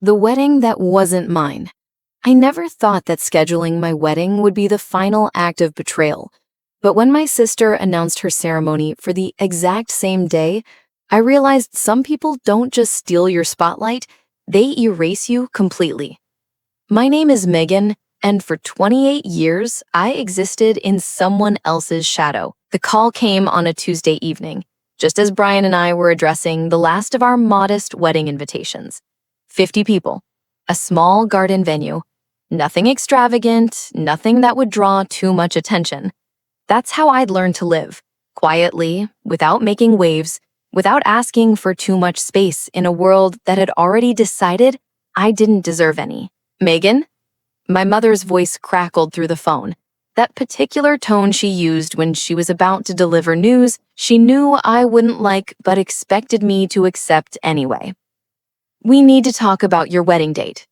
The wedding that wasn't mine. I never thought that scheduling my wedding would be the final act of betrayal. But when my sister announced her ceremony for the exact same day, I realized some people don't just steal your spotlight, they erase you completely. My name is Megan, and for 28 years, I existed in someone else's shadow. The call came on a Tuesday evening, just as Brian and I were addressing the last of our modest wedding invitations. 50 people, a small garden venue, nothing extravagant, nothing that would draw too much attention. That's how I'd learned to live, quietly, without making waves, without asking for too much space in a world that had already decided I didn't deserve any. Megan? My mother's voice crackled through the phone. That particular tone she used when she was about to deliver news she knew I wouldn't like but expected me to accept anyway. We need to talk about your wedding date.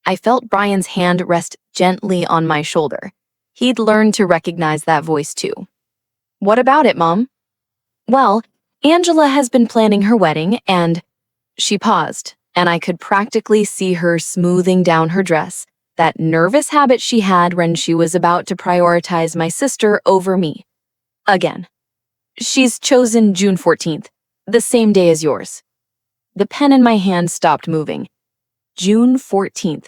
I felt Brian's hand rest gently on my shoulder. He'd learned to recognize that voice too. What about it, Mom? Well, Angela has been planning her wedding and… She paused, and I could practically see her smoothing down her dress, that nervous habit she had when she was about to prioritize my sister over me. Again. She's chosen June 14th, the same day as yours. The pen in my hand stopped moving. June 14th,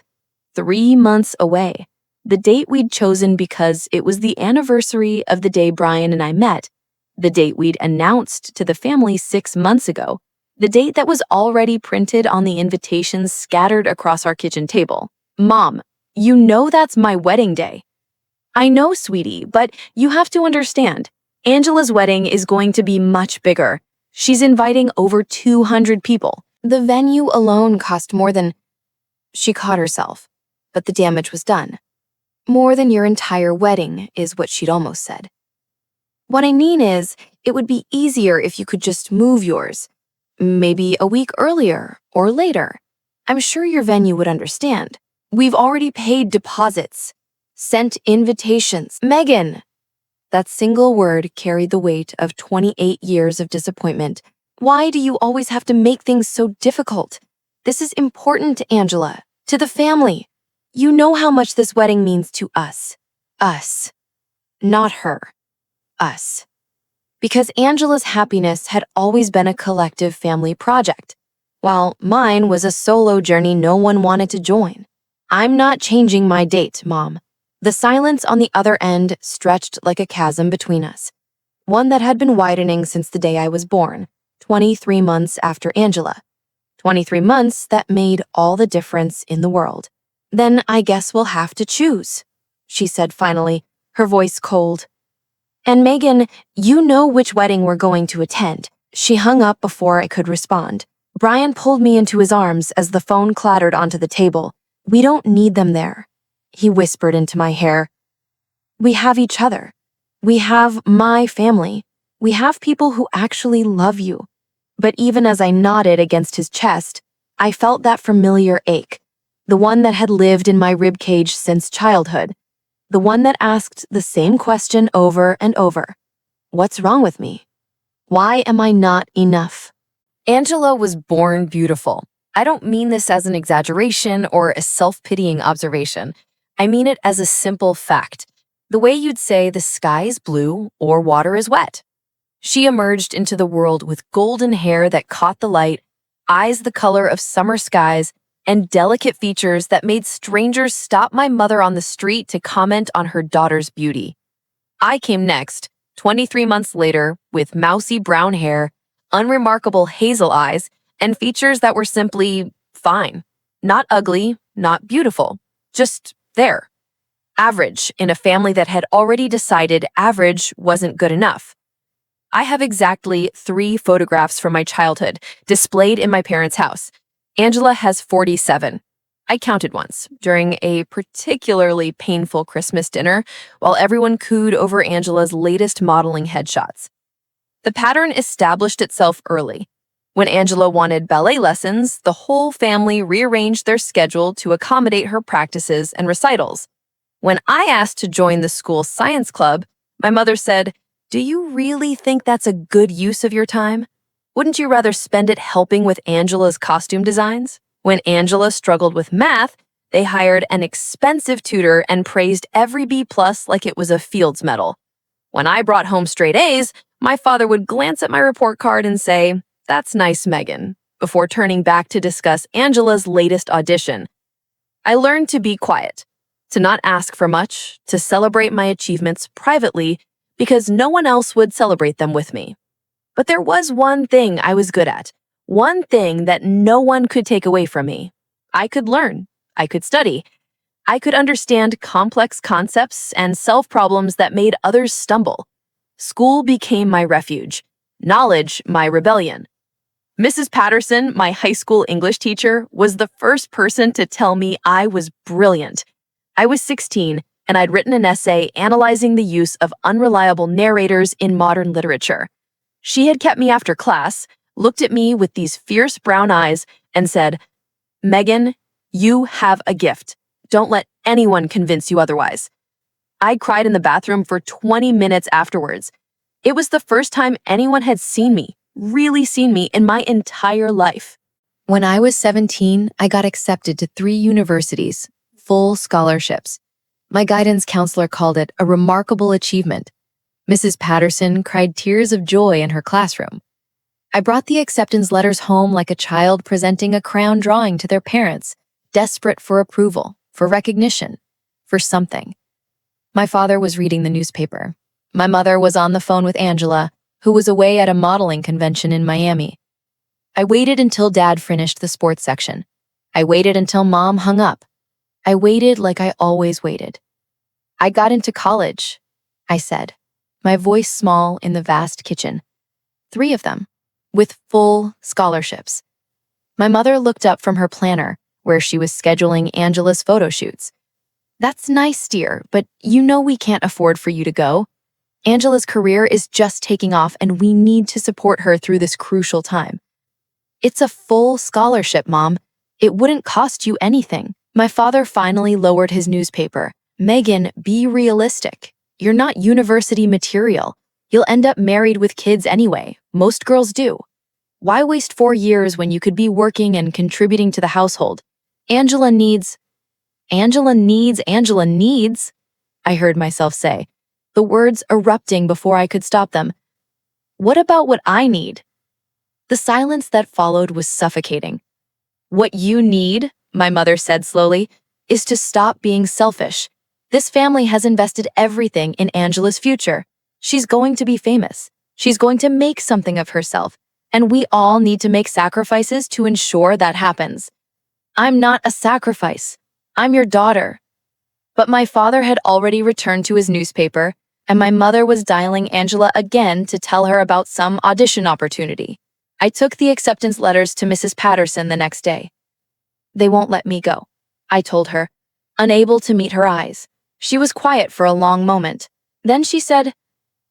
3 months away. The date we'd chosen because it was the anniversary of the day Brian and I met, the date we'd announced to the family 6 months ago, the date that was already printed on the invitations scattered across our kitchen table. Mom, you know that's my wedding day. I know, sweetie, but you have to understand, Angela's wedding is going to be much bigger. She's inviting over 200 people. The venue alone cost more than… She caught herself, but the damage was done. More than your entire wedding is what she'd almost said. What I mean is, it would be easier if you could just move yours. Maybe a week earlier or later. I'm sure your venue would understand. We've already paid deposits, sent invitations. Megan! That single word carried the weight of 28 years of disappointment. Why do you always have to make things so difficult? This is important to Angela, to the family. You know how much this wedding means to us. Us. Not her. Us. Because Angela's happiness had always been a collective family project, while mine was a solo journey no one wanted to join. I'm not changing my date, Mom. The silence on the other end stretched like a chasm between us, one that had been widening since the day I was born, 23 months after Angela. 23 months that made all the difference in the world. Then I guess we'll have to choose, she said finally, her voice cold. And Megan, you know which wedding we're going to attend. She hung up before I could respond. Brian pulled me into his arms as the phone clattered onto the table. We don't need them there, he whispered into my hair. We have each other. We have my family. We have people who actually love you. But even as I nodded against his chest, I felt that familiar ache, the one that had lived in my ribcage since childhood, the one that asked the same question over and over. What's wrong with me? Why am I not enough? Angela was born beautiful. I don't mean this as an exaggeration or a self-pitying observation. I mean it as a simple fact, the way you'd say the sky is blue or water is wet. She emerged into the world with golden hair that caught the light, eyes the color of summer skies, and delicate features that made strangers stop my mother on the street to comment on her daughter's beauty. I came next, 23 months later, with mousy brown hair, unremarkable hazel eyes, and features that were simply fine. Not ugly, not beautiful, just there. Average in a family that had already decided average wasn't good enough. I have exactly 3 photographs from my childhood displayed in my parents' house. Angela has 47. I counted once during a particularly painful Christmas dinner while everyone cooed over Angela's latest modeling headshots. The pattern established itself early. When Angela wanted ballet lessons, the whole family rearranged their schedule to accommodate her practices and recitals. When I asked to join the school science club, my mother said, "Do you really think that's a good use of your time? Wouldn't you rather spend it helping with Angela's costume designs?" When Angela struggled with math, they hired an expensive tutor and praised every B plus like it was a Fields Medal. When I brought home straight A's, my father would glance at my report card and say, "That's nice, Megan," before turning back to discuss Angela's latest audition. I learned to be quiet, to not ask for much, to celebrate my achievements privately because no one else would celebrate them with me. But there was one thing I was good at, one thing that no one could take away from me. I could learn. I could study. I could understand complex concepts and solve problems that made others stumble. School became my refuge. Knowledge, my rebellion. Mrs. Patterson, my high school English teacher, was the first person to tell me I was brilliant. I was 16, and I'd written an essay analyzing the use of unreliable narrators in modern literature. She had kept me after class, looked at me with these fierce brown eyes, and said, "Megan, you have a gift. Don't let anyone convince you otherwise." I cried in the bathroom for 20 minutes afterwards. It was the first time anyone had seen me, really seen me, in my entire life. When I was 17, I got accepted to 3 universities, full scholarships. My guidance counselor called it a remarkable achievement. Mrs. Patterson cried tears of joy in her classroom. I brought the acceptance letters home like a child presenting a crown drawing to their parents, desperate for approval, for recognition, for something. My father was reading the newspaper. My mother was on the phone with Angela, who was away at a modeling convention in Miami. I waited until Dad finished the sports section. I waited until Mom hung up. I waited like I always waited. I got into college, I said, my voice small in the vast kitchen. 3 of them, with full scholarships. My mother looked up from her planner, where she was scheduling Angela's photo shoots. "That's nice, dear, but you know we can't afford for you to go. Angela's career is just taking off and we need to support her through this crucial time." "It's a full scholarship, Mom. It wouldn't cost you anything." My father finally lowered his newspaper. "Megan, be realistic. You're not university material. You'll end up married with kids anyway. Most girls do. Why waste 4 years when you could be working and contributing to the household? Angela needs, I heard myself say, the words erupting before I could stop them. What about what I need?" The silence that followed was suffocating. "What you need," my mother said slowly, "is to stop being selfish. This family has invested everything in Angela's future. She's going to be famous. She's going to make something of herself, and we all need to make sacrifices to ensure that happens. I'm not a sacrifice. I'm your daughter." But my father had already returned to his newspaper, and my mother was dialing Angela again to tell her about some audition opportunity. I took the acceptance letters to Mrs. Patterson the next day. "They won't let me go," I told her, unable to meet her eyes. She was quiet for a long moment. Then she said,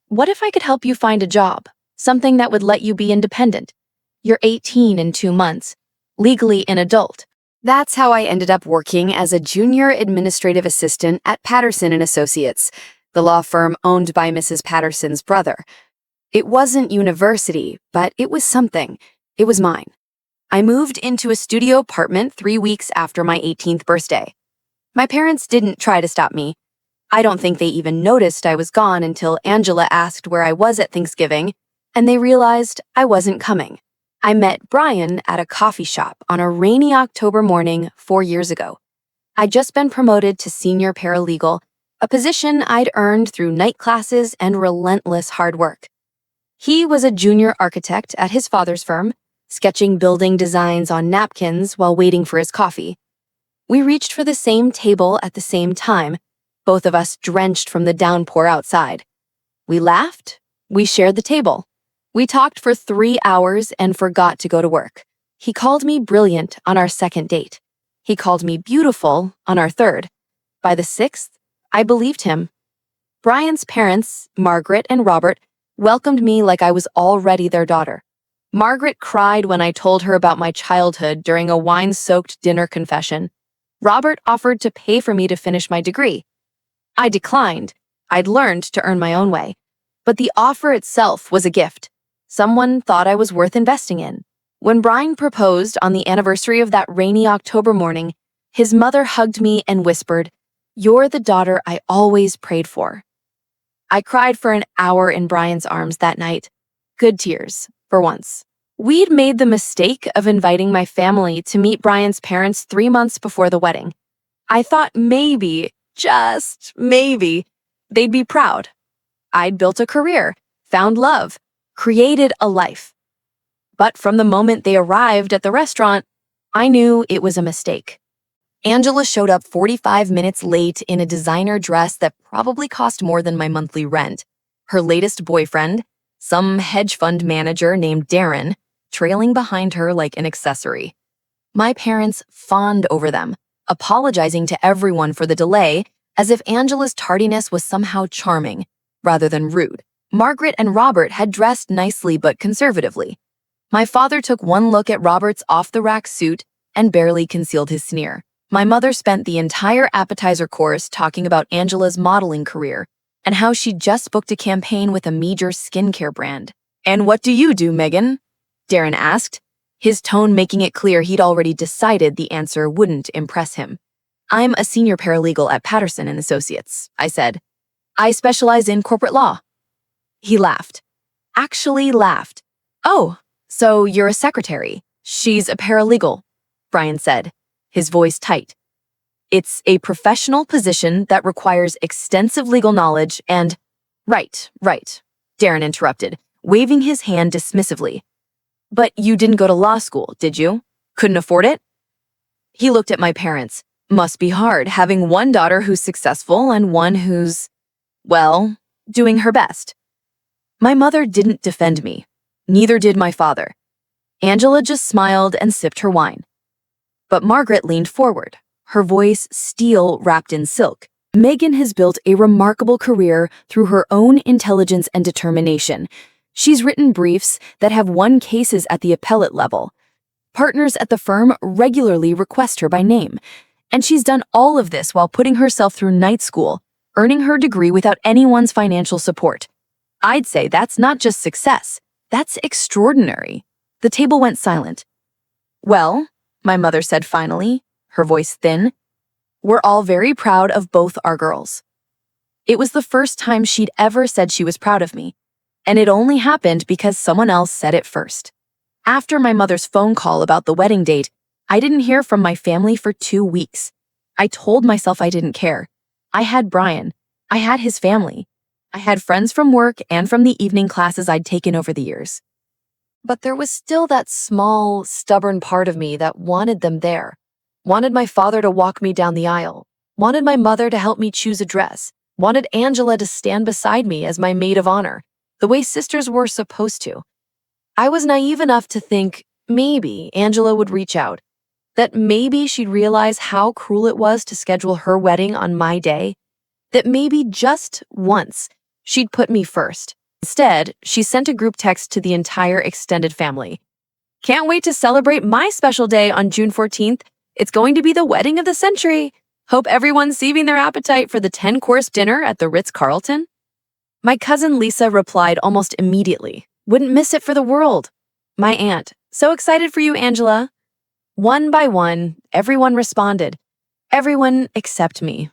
"What if I could help you find a job? Something that would let you be independent. You're 18 in 2 months, legally an adult." That's how I ended up working as a junior administrative assistant at Patterson and Associates, the law firm owned by Mrs. Patterson's brother. It wasn't university, but it was something. It was mine. I moved into a studio apartment 3 weeks after my 18th birthday. My parents didn't try to stop me. I don't think they even noticed I was gone until Angela asked where I was at Thanksgiving, and they realized I wasn't coming. I met Brian at a coffee shop on a rainy October morning 4 years ago. I'd just been promoted to senior paralegal, a position I'd earned through night classes and relentless hard work. He was a junior architect at his father's firm, sketching building designs on napkins while waiting for his coffee. We reached for the same table at the same time, both of us drenched from the downpour outside. We laughed. We shared the table. We talked for 3 hours and forgot to go to work. He called me brilliant on our second date. He called me beautiful on our third. By the 6th, I believed him. Brian's parents, Margaret and Robert, welcomed me like I was already their daughter. Margaret cried when I told her about my childhood during a wine-soaked dinner confession. Robert offered to pay for me to finish my degree. I declined. I'd learned to earn my own way. But the offer itself was a gift. Someone thought I was worth investing in. When Brian proposed on the anniversary of that rainy October morning, his mother hugged me and whispered, "You're the daughter I always prayed for." I cried for an hour in Brian's arms that night. Good tears, for once. We'd made the mistake of inviting my family to meet Brian's parents 3 months before the wedding. I thought maybe, just maybe, they'd be proud. I'd built a career, found love, created a life. But from the moment they arrived at the restaurant, I knew it was a mistake. Angela showed up 45 minutes late in a designer dress that probably cost more than my monthly rent. Her latest boyfriend, some hedge fund manager named Darren, trailing behind her like an accessory. My parents fawned over them, apologizing to everyone for the delay, as if Angela's tardiness was somehow charming, rather than rude. Margaret and Robert had dressed nicely but conservatively. My father took one look at Robert's off-the-rack suit and barely concealed his sneer. My mother spent the entire appetizer course talking about Angela's modeling career and how she'd just booked a campaign with a major skincare brand. "And what do you do, Megan?" Darren asked, his tone making it clear he'd already decided the answer wouldn't impress him. "I'm a senior paralegal at Patterson and Associates," I said. "I specialize in corporate law." He laughed. Actually laughed. "Oh, so you're a secretary. She's a paralegal," Brian said, his voice tight. "It's a professional position that requires extensive legal knowledge and—" Right, Darren interrupted, waving his hand dismissively. "But you didn't go to law school, did you? Couldn't afford it?" He looked at my parents. Must be hard having one daughter who's successful and one who's, well, doing her best. My mother didn't defend me. Neither did my father. Angela just smiled and sipped her wine. But Margaret leaned forward, her voice steel wrapped in silk. "Megan has built a remarkable career through her own intelligence and determination. She's written briefs that have won cases at the appellate level. Partners at the firm regularly request her by name. And she's done all of this while putting herself through night school, earning her degree without anyone's financial support. I'd say that's not just success, that's extraordinary." The table went silent. "Well," my mother said finally, her voice thin, "we're all very proud of both our girls." It was the first time she'd ever said she was proud of me, and it only happened because someone else said it first. After my mother's phone call about the wedding date, I didn't hear from my family for 2 weeks. I told myself I didn't care. I had Brian. I had his family. I had friends from work and from the evening classes I'd taken over the years. But there was still that small, stubborn part of me that wanted them there. Wanted my father to walk me down the aisle. Wanted my mother to help me choose a dress. Wanted Angela to stand beside me as my maid of honor, the way sisters were supposed to. I was naive enough to think maybe Angela would reach out, that maybe she'd realize how cruel it was to schedule her wedding on my day, that maybe just once she'd put me first. Instead, she sent a group text to the entire extended family. "Can't wait to celebrate my special day on June 14th. It's going to be the wedding of the century. Hope everyone's saving their appetite for the 10-course dinner at the Ritz-Carlton." My cousin Lisa replied almost immediately. "Wouldn't miss it for the world." My aunt, "So excited for you, Angela." One by one, everyone responded. Everyone except me.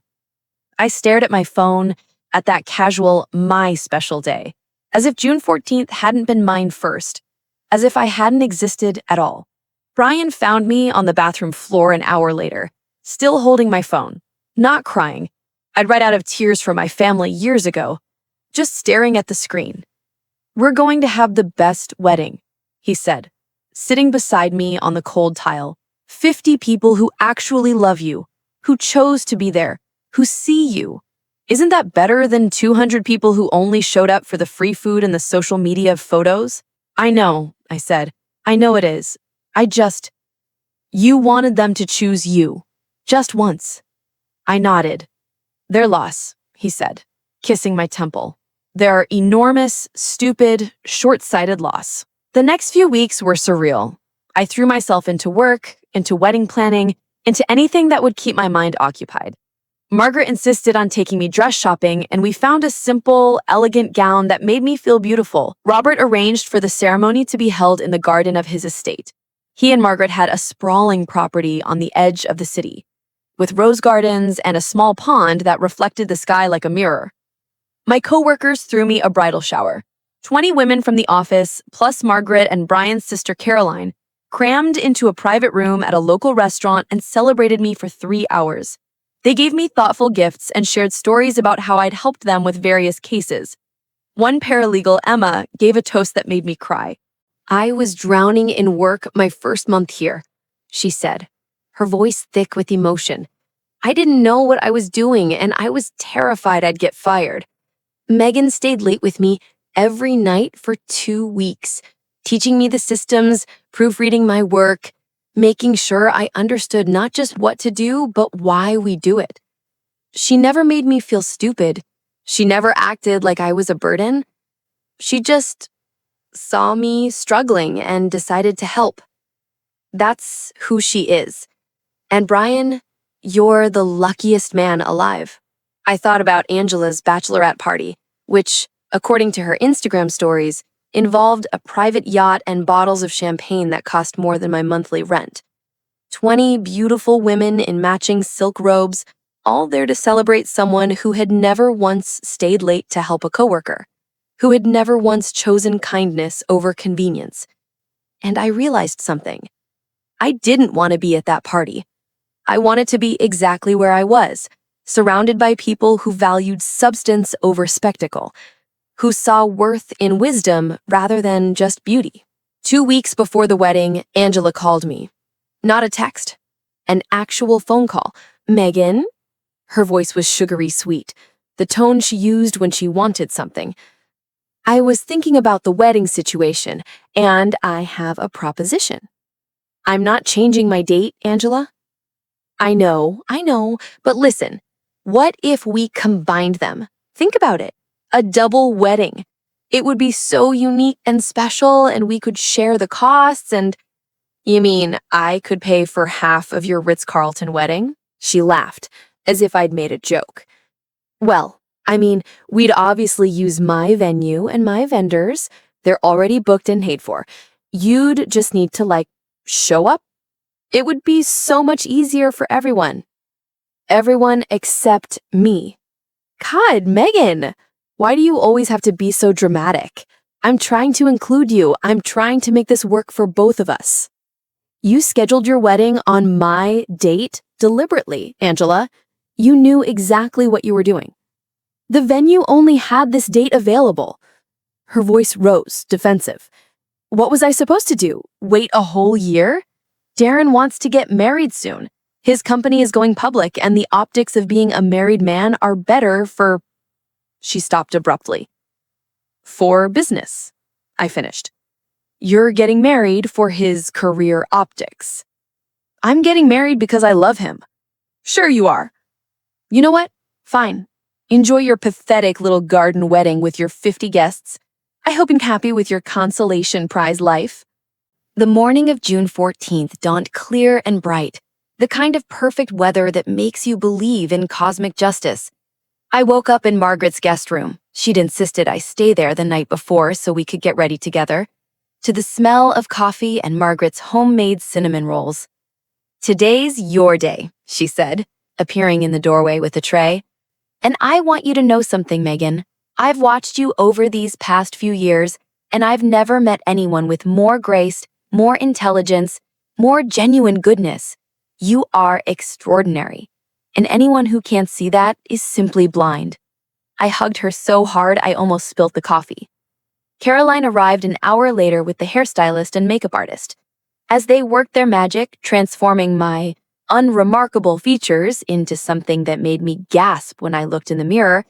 I stared at my phone, at that casual, my special day, as if June 14th hadn't been mine first, as if I hadn't existed at all. Brian found me on the bathroom floor an hour later, still holding my phone, not crying. I'd run out of tears for my family years ago, just staring at the screen. "We're going to have the best wedding," he said, sitting beside me on the cold tile. 50 people who actually love you, who chose to be there, who see you. Isn't that better than 200 people who only showed up for the free food and the social media photos? "I know," I said. "I know it is. You wanted them to choose you. Just once." I nodded. "Their loss," he said, kissing my temple. "Their enormous, stupid, short-sighted loss." The next few weeks were surreal. I threw myself into work, into wedding planning, into anything that would keep my mind occupied. Margaret insisted on taking me dress shopping, and we found a simple, elegant gown that made me feel beautiful. Robert arranged for the ceremony to be held in the garden of his estate. He and Margaret had a sprawling property on the edge of the city, with rose gardens and a small pond that reflected the sky like a mirror. My coworkers threw me a bridal shower. 20 women from the office, plus Margaret and Brian's sister Caroline, crammed into a private room at a local restaurant and celebrated me for 3 hours. They gave me thoughtful gifts and shared stories about how I'd helped them with various cases. One paralegal, Emma, gave a toast that made me cry. "I was drowning in work my first month here," she said, her voice thick with emotion. "I didn't know what I was doing, and I was terrified I'd get fired. Megan stayed late with me every night for 2 weeks, teaching me the systems, proofreading my work, making sure I understood not just what to do, but why we do it. She never made me feel stupid. She never acted like I was a burden. She just saw me struggling and decided to help. That's who she is. And Brian, you're the luckiest man alive." I thought about Angela's bachelorette party, which, according to her Instagram stories, involved a private yacht and bottles of champagne that cost more than my monthly rent. 20 beautiful women in matching silk robes, all there to celebrate someone who had never once stayed late to help a coworker, who had never once chosen kindness over convenience. And I realized something. I didn't want to be at that party. I wanted to be exactly where I was, surrounded by people who valued substance over spectacle, who saw worth in wisdom rather than just beauty. 2 weeks before the wedding, Angela called me. Not a text, an actual phone call. "Megan?" Her voice was sugary sweet, the tone she used when she wanted something. "I was thinking about the wedding situation, and I have a proposition." "I'm not changing my date, Angela." I know, but listen, what if we combined them? Think about it. A double wedding. It would be so unique and special, and we could share the costs and— "You mean I could pay for half of your Ritz-Carlton wedding?" She laughed, as if I'd made a joke. "Well, we'd obviously use my venue and my vendors. They're already booked and paid for. You'd just need to, show up. It would be so much easier for everyone. Everyone except me." God, Megan, why do you always have to be so dramatic? I'm trying to include you. I'm trying to make this work for both of us. You scheduled your wedding on my date deliberately, Angela. You knew exactly what you were doing. The venue only had this date available. Her voice rose, defensive. What was I supposed to do? Wait a whole year? Darren wants to get married soon. His company is going public, and the optics of being a married man are better for— She stopped abruptly. "For business," I finished. "You're getting married for his career optics." "I'm getting married because I love him." "Sure you are." "You know what? Fine. Enjoy your pathetic little garden wedding with your 50 guests. I hope you're happy with your consolation prize life." The morning of June 14th dawned clear and bright, the kind of perfect weather that makes you believe in cosmic justice. I woke up in Margaret's guest room. She'd insisted I stay there the night before so we could get ready together, to the smell of coffee and Margaret's homemade cinnamon rolls. "Today's your day," she said, appearing in the doorway with a tray. "And I want you to know something, Megan. I've watched you over these past few years, and I've never met anyone with more grace, more intelligence, more genuine goodness. You are extraordinary, and anyone who can't see that is simply blind." I hugged her so hard I almost spilt the coffee. Caroline arrived an hour later with the hairstylist and makeup artist. As they worked their magic, transforming my unremarkable features into something that made me gasp when I looked in the mirror,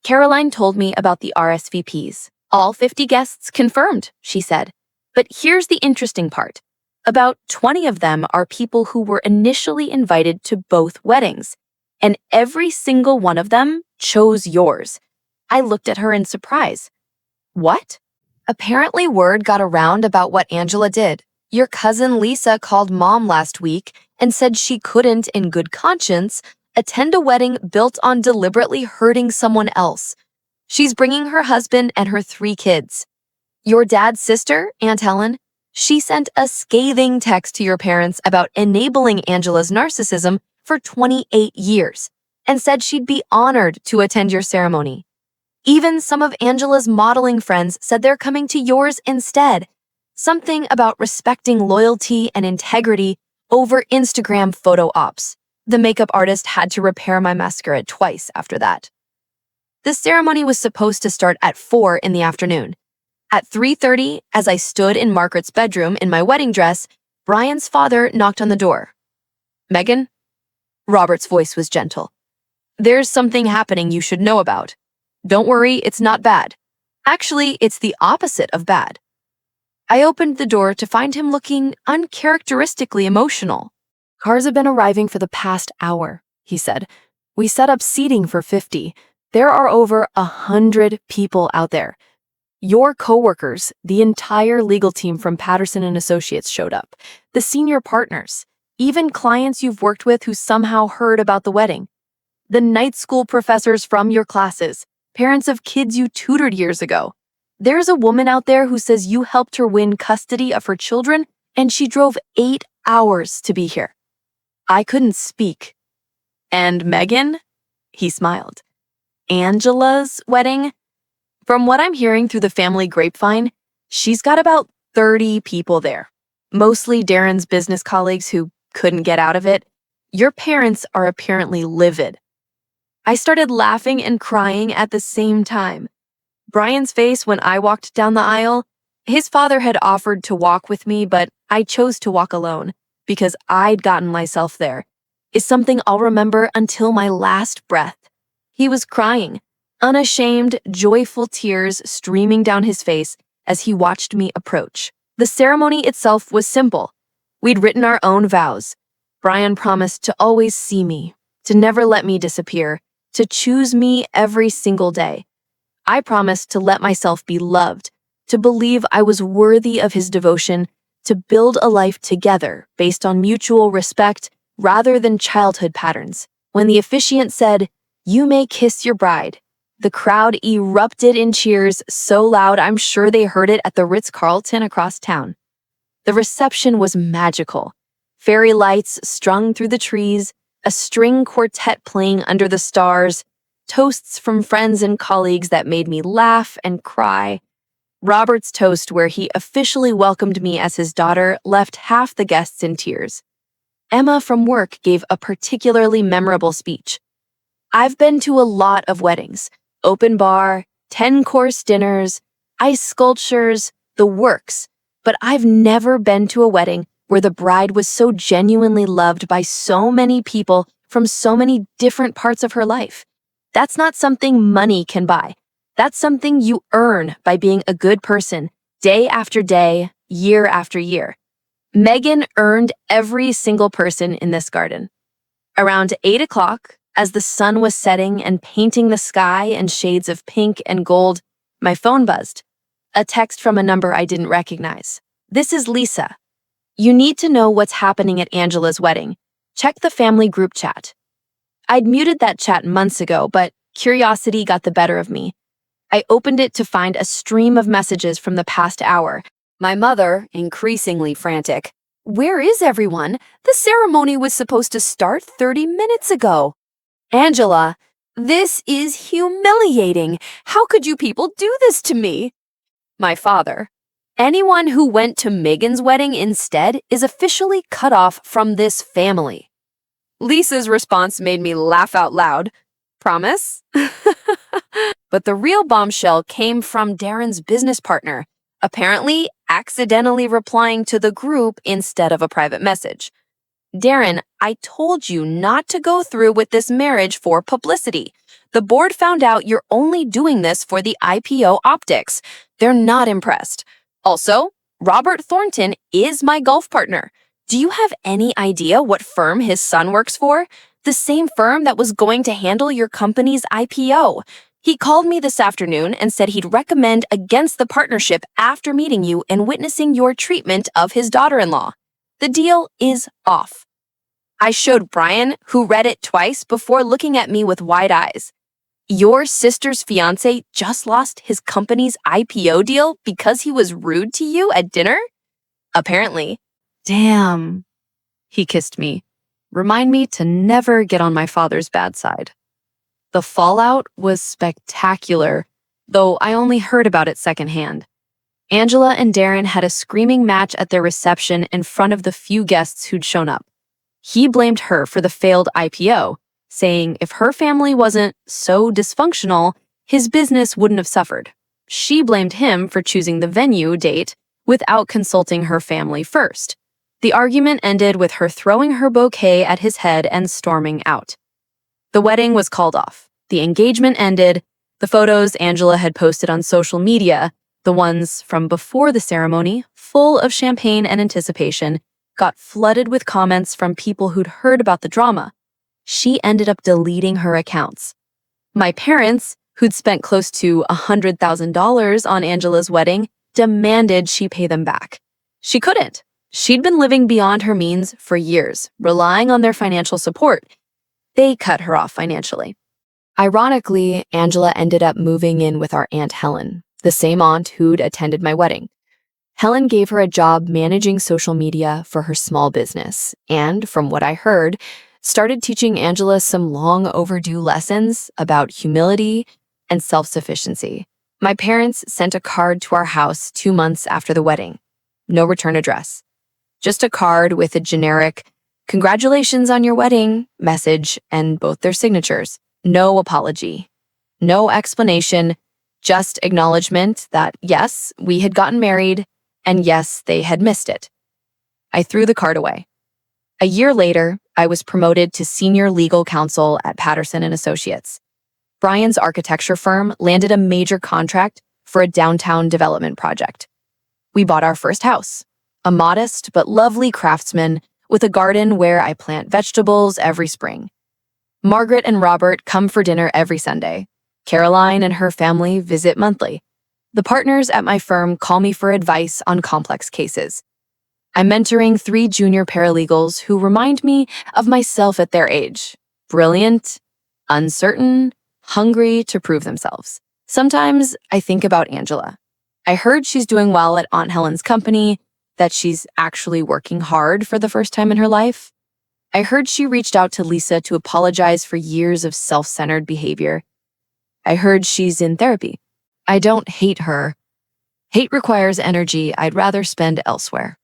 Caroline told me about the RSVPs. "All 50 guests confirmed," she said. "But here's the interesting part. About 20 of them are people who were initially invited to both weddings, and every single one of them chose yours." I looked at her in surprise. "What?" "Apparently word got around about what Angela did. Your cousin Lisa called Mom last week and said she couldn't, in good conscience, attend a wedding built on deliberately hurting someone else. She's bringing her husband and her 3 kids. Your dad's sister, Aunt Helen, she sent a scathing text to your parents about enabling Angela's narcissism for 28 years and said she'd be honored to attend your ceremony. Even some of Angela's modeling friends said they're coming to yours instead. Something about respecting loyalty and integrity over Instagram photo ops. The makeup artist had to repair my mascara twice after that. The ceremony was supposed to start at 4 in the afternoon. At 3:30, as I stood in Margaret's bedroom in my wedding dress, Brian's father knocked on the door. "Megan?" Robert's voice was gentle. "There's something happening you should know about. Don't worry, it's not bad. Actually, it's the opposite of bad." I opened the door to find him looking uncharacteristically emotional. "Cars have been arriving for the past hour," he said. "We set up seating for 50. There are over 100 people out there. Your coworkers, the entire legal team from Patterson and Associates showed up. The senior partners, even clients you've worked with who somehow heard about the wedding. The night school professors from your classes, parents of kids you tutored years ago. There's a woman out there who says you helped her win custody of her children and she drove 8 hours to be here." I couldn't speak. "And Megan?" He smiled. "Angela's wedding? From what I'm hearing through the family grapevine, she's got about 30 people there. Mostly Darren's business colleagues who couldn't get out of it. Your parents are apparently livid." I started laughing and crying at the same time. Brian's face when I walked down the aisle, his father had offered to walk with me, but I chose to walk alone because I'd gotten myself there, is something I'll remember until my last breath. He was crying, unashamed, joyful tears streaming down his face as he watched me approach. The ceremony itself was simple. We'd written our own vows. Brian promised to always see me, to never let me disappear, to choose me every single day. I promised to let myself be loved, to believe I was worthy of his devotion, to build a life together based on mutual respect rather than childhood patterns. When the officiant said, "You may kiss your bride," the crowd erupted in cheers so loud I'm sure they heard it at the Ritz-Carlton across town. The reception was magical. Fairy lights strung through the trees, a string quartet playing under the stars, toasts from friends and colleagues that made me laugh and cry. Robert's toast, where he officially welcomed me as his daughter, left half the guests in tears. Emma from work gave a particularly memorable speech. "I've been to a lot of weddings, open bar, 10-course dinners, ice sculptures, the works, but I've never been to a wedding where the bride was so genuinely loved by so many people from so many different parts of her life. That's not something money can buy. That's something you earn by being a good person, day after day, year after year. Megan earned every single person in this garden." Around 8 o'clock, as the sun was setting and painting the sky in shades of pink and gold, my phone buzzed. A text from a number I didn't recognize. "This is Lisa. You need to know what's happening at Angela's wedding. Check the family group chat." I'd muted that chat months ago, but curiosity got the better of me. I opened it to find a stream of messages from the past hour. My mother, increasingly frantic. "Where is everyone? The ceremony was supposed to start 30 minutes ago." "Angela, this is humiliating. How could you people do this to me?" My father. "Anyone who went to Megan's wedding instead is officially cut off from this family." Lisa's response made me laugh out loud. "Promise?" But the real bombshell came from Darren's business partner, apparently accidentally replying to the group instead of a private message. "Darren, I told you not to go through with this marriage for publicity. The board found out you're only doing this for the IPO optics. They're not impressed. Also, Robert Thornton is my golf partner. Do you have any idea what firm his son works for? The same firm that was going to handle your company's IPO. He called me this afternoon and said he'd recommend against the partnership after meeting you and witnessing your treatment of his daughter-in-law. The deal is off." I showed Brian, who read it twice before looking at me with wide eyes. Your sister's fiancé just lost his company's IPO deal because he was rude to you at dinner? Apparently. Damn. He kissed me. Remind me to never get on my father's bad side. The fallout was spectacular, though I only heard about it secondhand. Angela and Darren had a screaming match at their reception in front of the few guests who'd shown up. He blamed her for the failed IPO, saying if her family wasn't so dysfunctional, his business wouldn't have suffered. She blamed him for choosing the venue date without consulting her family first. The argument ended with her throwing her bouquet at his head and storming out. The wedding was called off. The engagement ended. The photos Angela had posted on social media, the ones from before the ceremony, full of champagne and anticipation, got flooded with comments from people who'd heard about the drama. She ended up deleting her accounts. My parents, who'd spent close to $100,000 on Angela's wedding, demanded she pay them back. She couldn't. She'd been living beyond her means for years, relying on their financial support. They cut her off financially. Ironically, Angela ended up moving in with our Aunt Helen, the same aunt who'd attended my wedding. Helen gave her a job managing social media for her small business, and from what I heard, started teaching Angela some long overdue lessons about humility and self-sufficiency. My parents sent a card to our house 2 months after the wedding. No return address. Just a card with a generic, "Congratulations on your wedding" message and both their signatures. No apology. No explanation, just acknowledgement that yes, we had gotten married, and yes, they had missed it. I threw the card away. A year later, I was promoted to senior legal counsel at Patterson and Associates. Brian's architecture firm landed a major contract for a downtown development project. We bought our first house, a modest but lovely craftsman with a garden where I plant vegetables every spring. Margaret and Robert come for dinner every Sunday. Caroline and her family visit monthly. The partners at my firm call me for advice on complex cases. I'm mentoring 3 junior paralegals who remind me of myself at their age. Brilliant, uncertain, hungry to prove themselves. Sometimes I think about Angela. I heard she's doing well at Aunt Helen's company, that she's actually working hard for the first time in her life. I heard she reached out to Lisa to apologize for years of self-centered behavior. I heard she's in therapy. I don't hate her. Hate requires energy I'd rather spend elsewhere.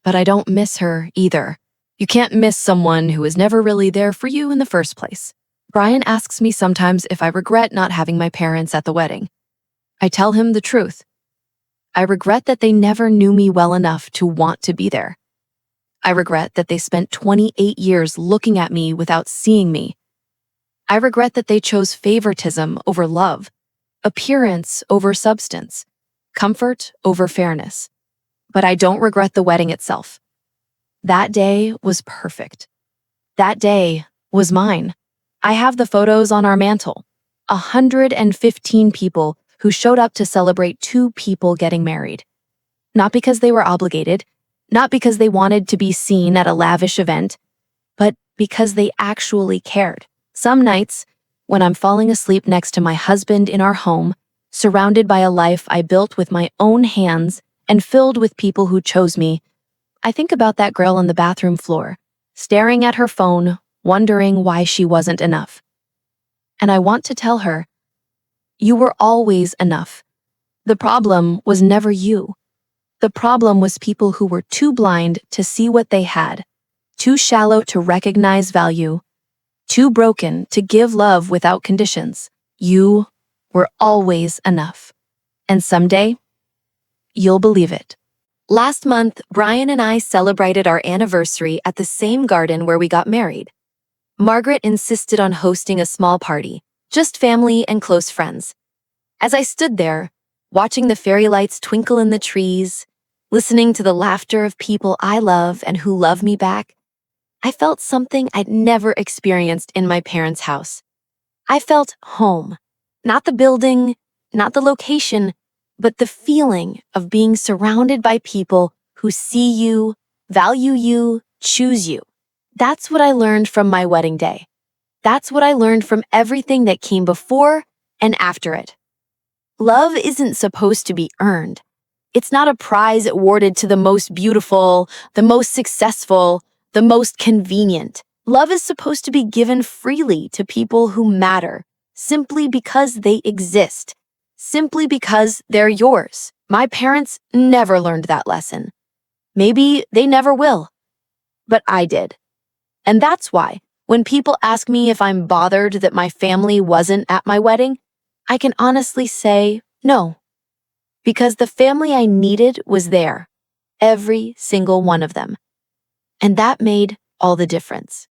But I don't miss her either. You can't miss someone who was never really there for you in the first place. Brian asks me sometimes if I regret not having my parents at the wedding. I tell him the truth. I regret that they never knew me well enough to want to be there. I regret that they spent 28 years looking at me without seeing me. I regret that they chose favoritism over love, appearance over substance, comfort over fairness. But I don't regret the wedding itself. That day was perfect. That day was mine. I have the photos on our mantle. 115 people who showed up to celebrate 2 people getting married. Not because they were obligated, not because they wanted to be seen at a lavish event, but because they actually cared. Some nights, when I'm falling asleep next to my husband in our home, surrounded by a life I built with my own hands and filled with people who chose me, I think about that girl on the bathroom floor, staring at her phone, wondering why she wasn't enough. And I want to tell her, you were always enough. The problem was never you. The problem was people who were too blind to see what they had, too shallow to recognize value, too broken to give love without conditions. You were always enough. And someday, you'll believe it. Last month, Brian and I celebrated our anniversary at the same garden where we got married. Margaret insisted on hosting a small party, just family and close friends. As I stood there, watching the fairy lights twinkle in the trees, listening to the laughter of people I love and who love me back, I felt something I'd never experienced in my parents' house. I felt home. Not the building, not the location, but the feeling of being surrounded by people who see you, value you, choose you. That's what I learned from my wedding day. That's what I learned from everything that came before and after it. Love isn't supposed to be earned. It's not a prize awarded to the most beautiful, the most successful, the most convenient. Love is supposed to be given freely to people who matter, simply because they exist, simply because they're yours. My parents never learned that lesson. Maybe they never will, but I did. And that's why, when people ask me if I'm bothered that my family wasn't at my wedding, I can honestly say no, because the family I needed was there, every single one of them. And that made all the difference.